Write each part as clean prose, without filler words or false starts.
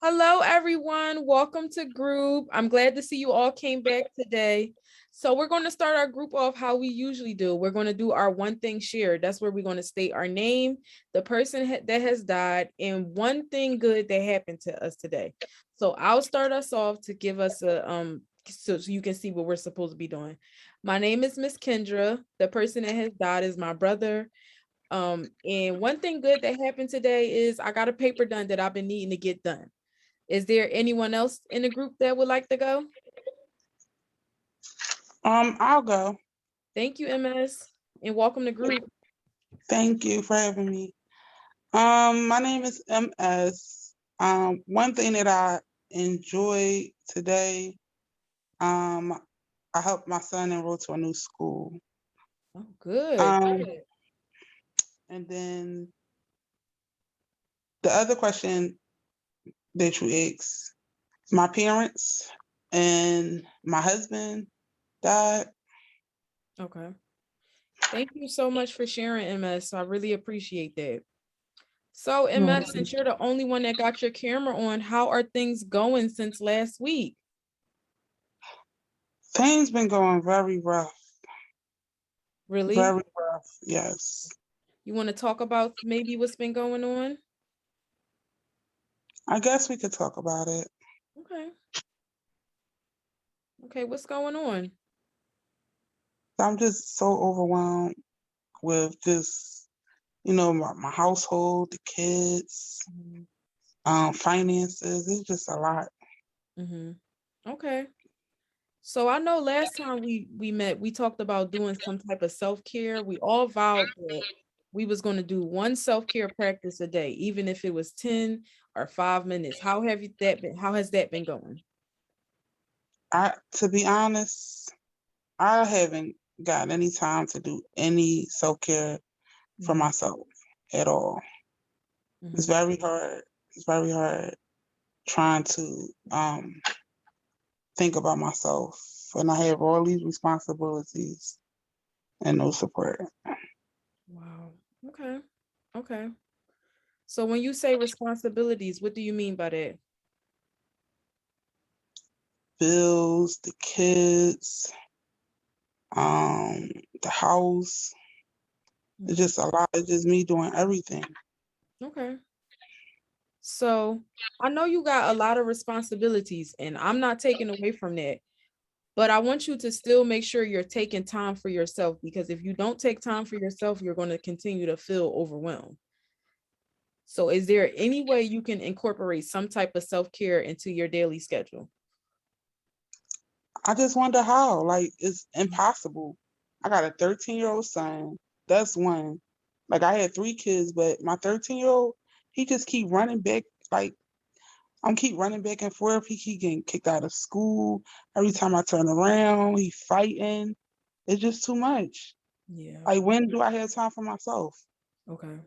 Hello, everyone. Welcome to group. I'm glad to see you all came back today. So we're going to start our group off how we usually do. We're going to do our one thing shared. That's where we're going to state our name, the person that has died, and one thing good that happened to us today. So I'll start us off to give us so you can see what we're supposed to be doing. My name is Miss Kendra. The person that has died is my brother. And one thing good that happened today is I got a paper done that I've been needing to get done. Is there anyone else in the group that would like to go? I'll go. Thank you, MS, and welcome to group. Thank you for having me. My name is MS. One thing that I enjoyed today, I helped my son enroll to a new school. Oh, good. Um, and then the other question that you asked, my parents and my husband died. Okay. Thank you so much for sharing, MS. I really appreciate that. So, MS, since you're the only one that got your camera on, how are things going since last week? Things been going very rough, Really? very rough. Yes. You want to talk about maybe what's been going on? I guess we could talk about it. Okay. Okay, what's going on? I'm just so overwhelmed with just, my household, the kids, finances. It's just a lot. Mm-hmm. Okay. So I know last time we met, we talked about doing some type of self-care. We all vowed that we was going to do one self-care practice a day, even if it was 10 or 5 minutes. How has that been going? To be honest, I haven't got any time to do any self-care for myself at all. It's Mm-hmm. very hard. It's very hard trying to think about myself, and I have all these responsibilities and no support. Wow. Okay. Okay. So when you say responsibilities, what do you mean by that? Bills, the kids, the house. It's just a lot. It's just me doing everything. Okay. So I know you got a lot of responsibilities, and I'm not taking away from that. But I want you to still make sure you're taking time for yourself, because if you don't take time for yourself, you're going to continue to feel overwhelmed. So is there any way you can incorporate some type of self-care into your daily schedule? I just wonder how. Like, it's impossible. I got a 13-year-old son. That's one. Like, I had three kids, but my 13-year-old, he just keep running back. Like, I'm keep running back and forth. He keep getting kicked out of school. Every time I turn around, he fighting. It's just too much. Yeah. Like, when do I have time for myself? Okay.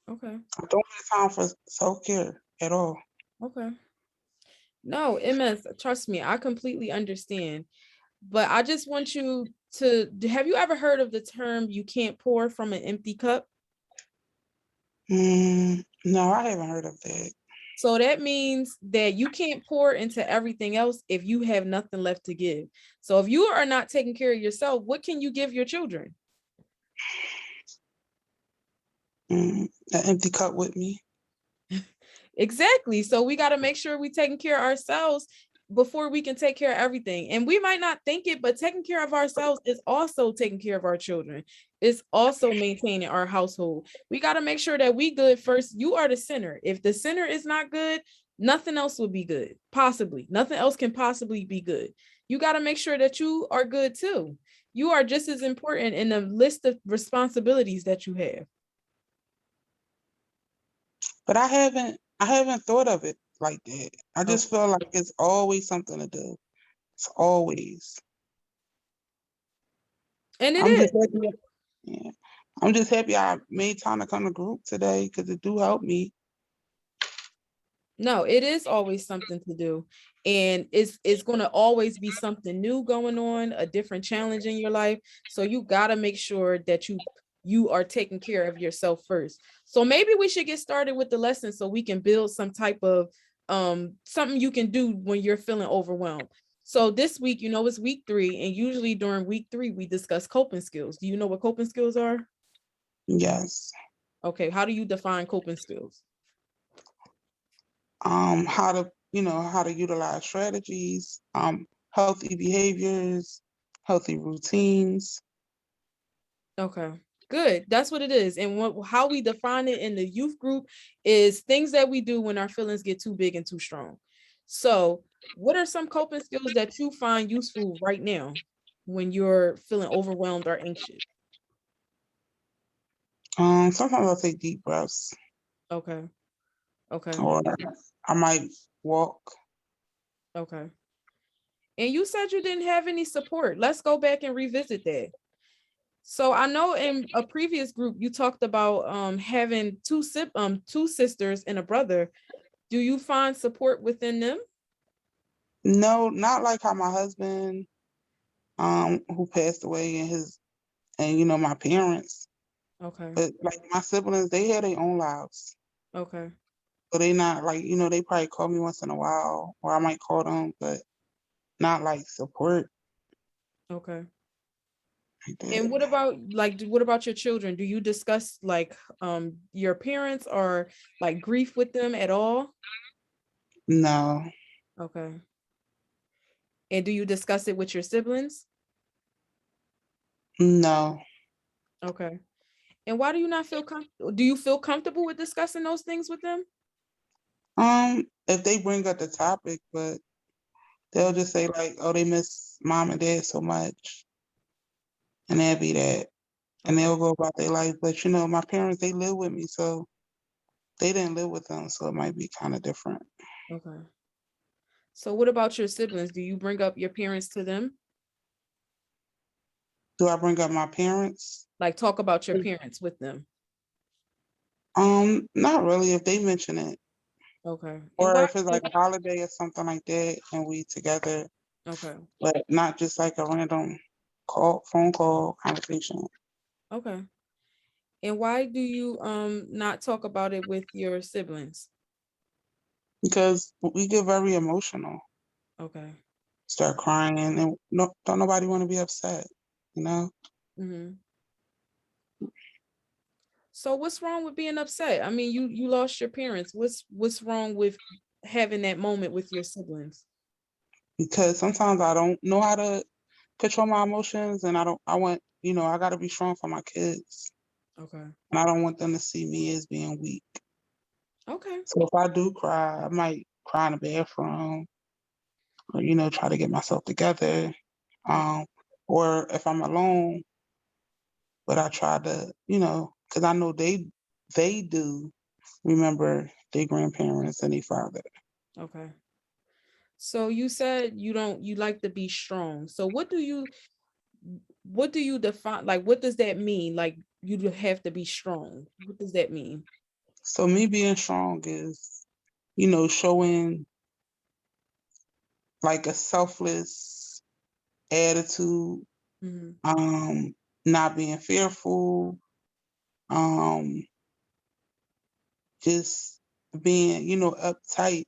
Okay. I don't have time for self-care at all. Okay. No, MS, trust me, I completely understand. But I just want you to, have you ever heard of the term you can't pour from an empty cup? No, I haven't heard of that. So that means that you can't pour into everything else if you have nothing left to give. So if you are not taking care of yourself, what can you give your children? An empty cup with me. Exactly. So we got to make sure we taking care of ourselves before we can take care of everything. And we might not think it, but taking care of ourselves is also taking care of our children. It's also maintaining our household. We got to make sure that we good first. You are the center. If the center is not good, nothing else will be good. Possibly. Nothing else can possibly be good. You got to make sure that you are good too. You are just as important in the list of responsibilities that you have. But I haven't thought of it like that. I just Okay. feel like it's always something to do. It's always. And it I'm is. just happy. Yeah. I'm just happy I made time to come to group today because it do help me. No, it is always something to do. And it's going to always be something new going on, a different challenge in your life. So you got to make sure that you are taking care of yourself first. So maybe we should get started with the lesson so we can build some type of something you can do when you're feeling overwhelmed. So this week, it's week 3, and usually during week 3 we discuss coping skills. Do you know what coping skills are? Yes. Okay, how do you define coping skills? How to, how to utilize strategies, healthy behaviors, healthy routines. Okay, good. That's what it is. And how we define it in the youth group is things that we do when our feelings get too big and too strong. So, what are some coping skills that you find useful right now when you're feeling overwhelmed or anxious? Sometimes I'll take deep breaths, Okay, okay, or I might walk. okay. And you said you didn't have any support. Let's go back and revisit that. So I know in a previous group you talked about having two sisters and a brother. Do you find support within them? No, not like how my husband, who passed away, and my parents, Okay. but like my siblings, they had their own lives. Okay. So they not like, they probably call me once in a while, or I might call them, but not like support Okay. like And that. what about your children? Do you discuss like your parents or like grief with them at all? No, Okay. And do you discuss it with your siblings? no. Okay. And why do you not feel comfortable? Do you feel comfortable with discussing those things with them? If they bring up the topic, but they'll just say like, "Oh, they miss mom and dad so much," and that'd be that, and Okay. they'll go about their life. But my parents, they live with me, so they didn't live with them, so it might be kind of different. Okay. So what about your siblings? Do you bring up your parents to them? Do I bring up my parents? Like talk about your parents with them? Not really if they mention it. Okay. And Or why? if it's like a holiday or something like that and we together, Okay. but not just like a random phone call conversation. Okay. And why do you not talk about it with your siblings? Because we get very emotional, Okay. start crying, and no, don't nobody want to be upset, you know? Mm-hmm. So what's wrong with being upset? I mean, you lost your parents. What's wrong with having that moment with your siblings? Because sometimes I don't know how to control my emotions, and I want, I got to be strong for my kids, Okay. and I don't want them to see me as being weak. Okay. So if I do cry, I might cry in the bathroom or, try to get myself together. Um, or if I'm alone, but I try to, because I know they do remember their grandparents and their father. Okay. So you said you like to be strong. So what do you define, like what does that mean? Like you have to be strong. What does that mean? So me being strong is, showing like a selfless attitude, Mm-hmm. um, not being fearful, um, just being, uptight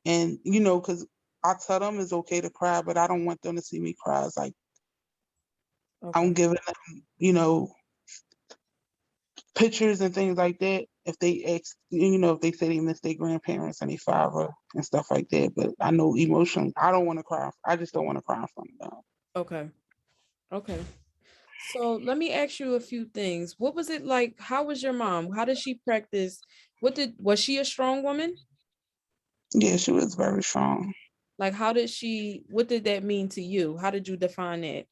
and, because I tell them it's okay to cry, but I don't want them to see me cry. It's like I'm Okay. giving them, pictures and things like that. If they if they say they miss their grandparents and their father and stuff like that. But I know emotionally, I don't want to cry. I just don't want to cry in front of them. Okay. Okay. So let me ask you a few things. What was it like? How was your mom? How did she practice? Was she a strong woman? Yeah, she was very strong. Like what did that mean to you? How did you define that?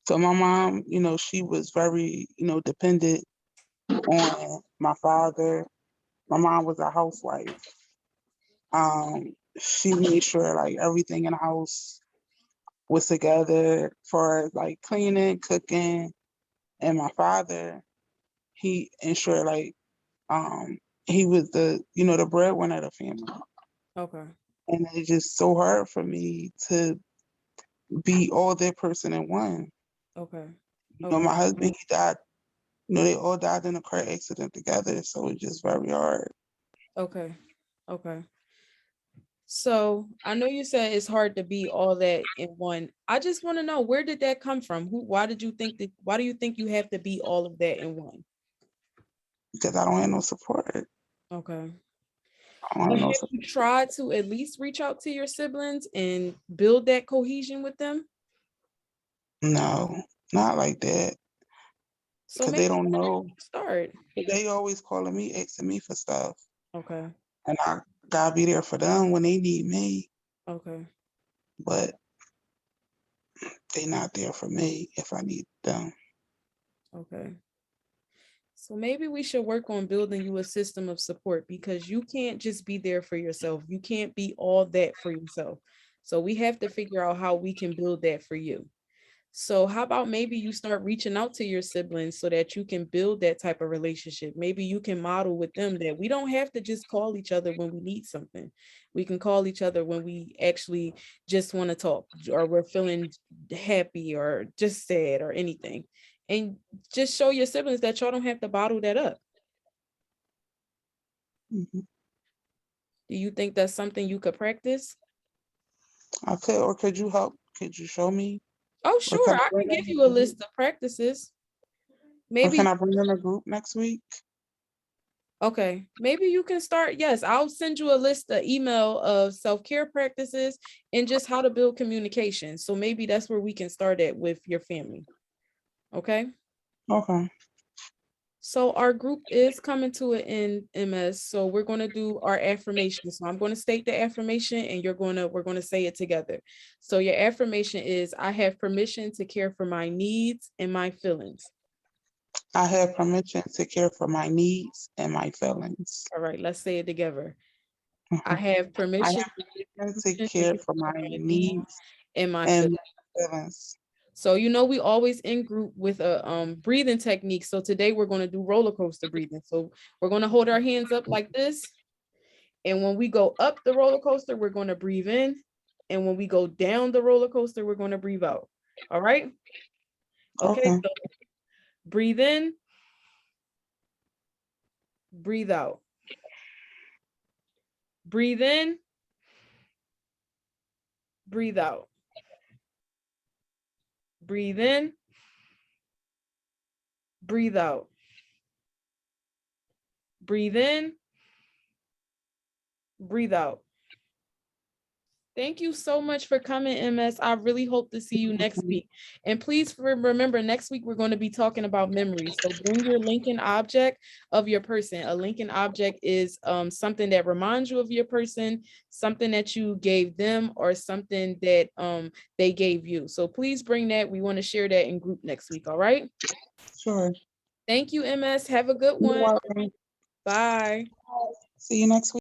So my mom, she was very, dependent on my father. My mom was a housewife. She made sure like everything in the house was together for like cleaning, cooking, and my father, he ensured like he was the breadwinner of the family. Okay. And it's just so hard for me to be all that person in one. Okay. Okay. My husband, he died, they all died in a car accident together. So it's just very hard. Okay. Okay. So I know you said it's hard to be all that in one. I just want to know, where did that come from? Why do you think you have to be all of that in one? because I don't have no support. Okay. I don't But have no have support. you tried to at least reach out to your siblings and build that cohesion with them? No, not like that. So Because maybe they don't know. start. They always calling me, asking me for stuff. Okay. And I gotta be there for them when they need me. Okay. But they not there for me if I need them. Okay. So maybe we should work on building you a system of support, because you can't just be there for yourself. You can't be all that for yourself. So we have to figure out how we can build that for you. So how about maybe you start reaching out to your siblings so that you can build that type of relationship. Maybe you can model with them that we don't have to just call each other when we need something. We can call each other when we actually just want to talk, or we're feeling happy or just sad or anything. And just show your siblings that y'all don't have to bottle that up. Hmm. Do you think that's something you could practice? I could, or could you help? Could you show me? Oh, Or sure. can I I bring can them give in you a a group? list of practices. Or can Maybe. I bring them in a group next week? Okay, maybe you can start. Yes, I'll send you a list, of email of self-care practices and just how to build communication. So maybe that's where we can start at with your family. Okay. Okay. So our group is coming to an end, MS. So we're going to do our affirmation. So I'm going to state the affirmation and we're going to say it together. So your affirmation is, I have permission to care for my needs and my feelings. I have permission to care for my needs and my feelings. All right, let's say it together. I have I permission have permission to to care care for for my my needs needs and my and feelings. my feelings. So we always in group with a breathing technique. So today we're going to do roller coaster breathing. So we're going to hold our hands up like this. And when we go up the roller coaster, we're going to breathe in. And when we go down the roller coaster, we're going to breathe out. All right. Okay. Okay. So breathe in, breathe out. Breathe in, breathe out. Breathe in, breathe out. Breathe in, breathe out. Thank you so much for coming, MS. I really hope to see you next week. And please remember, next week we're going to be talking about memories. So bring your Lincoln object of your person. A Lincoln object is something that reminds you of your person, something that you gave them, or something that they gave you. So please bring that. We want to share that in group next week. All right. Sure. Thank you, MS. Have a good You're one. welcome. Bye. See you next week.